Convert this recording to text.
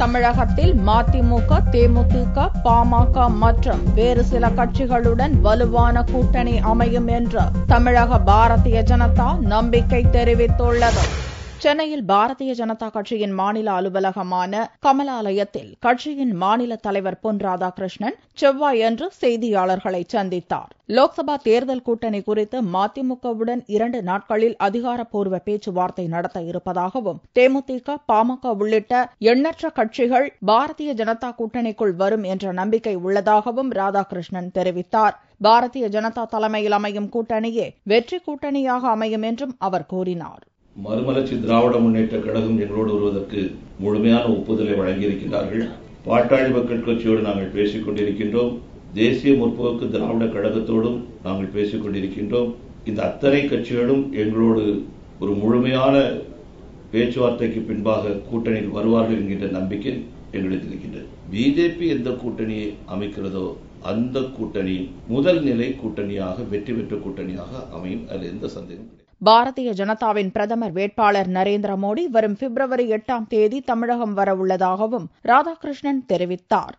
தமிழகத்தில் மதிமுக, தேமுதிக, பாமக மற்றும் வேறு சில கட்சிகளுடன் வலுவான கூட்டணி அமையும் என்று தமிழக பாரதிய ஜனதா நம்பிக்கை தெரிவித்துள்ளது. சென்னையில் பாரதிய ஜனதா கட்சியின் மாநில அலுவலகமான கமலாலயத்தில் கட்சியின் மாநில தலைவர் பொன் ராதாகிருஷ்ணன் செவ்வாயன்று செய்தியாளர்களை சந்தித்தார். லோக்சபா தேர்தல் கூட்டணி குறித்து மதிமுகவுடன் 2 நாட்களில் அதிகாரப்பூர்வ பேச்சுவார்த்தை நடத்த இருப்பதாகவும், தேமுதிக, பாமக உள்ளிட்ட எண்ணற்ற கட்சிகள் பாரதிய ஜனதா கூட்டணிக்குள் வரும் என்ற நம்பிக்கை உள்ளதாகவும் ராதாகிருஷ்ணன் தெரிவித்தார். பாரதிய ஜனதா தலைமையில் அமையும் கூட்டணியே வெற்றி கூட்டணியாக அமையும் என்றும் அவர் கூறினார். மறுமலர்ச்சி திராவிட முன்னேற்ற கழகம் எங்களோடு வருவதற்கு முழுமையான ஒப்புதலை வழங்கியிருக்கிறார்கள். பாட்டாளி மக்கள் கட்சியோடு நாங்கள் பேசிக் கொண்டிருக்கின்றோம். தேசிய முற்போக்கு திராவிட கழகத்தோடும் நாங்கள் பேசிக் கொண்டிருக்கின்றோம். இந்த அத்தனை கட்சிகளும் எங்களோடு ஒரு முழுமையான பேச்சுவார்த்தைக்கு பின்பாக கூட்டணியில் வருவார்கள் என்கின்ற நம்பிக்கை எங்களுக்கு இருக்கின்றது. பிஜேபி எந்த கூட்டணியை அமைக்கிறதோ அந்த கூட்டணி முதல் நிலை கூட்டணியாக, வெற்றி பெற்ற கூட்டணியாக அமையும். அதில் எந்த சந்தேகமும் இல்லை. பாரதிய ஜனதாவின் பிரதமர் வேட்பாளர் நரேந்திர மோடி வரும் பிப்ரவரி 8ஆம் தேதி தமிழகம் வரவுள்ளதாகவும் ராதாகிருஷ்ணன் தெரிவித்தார்.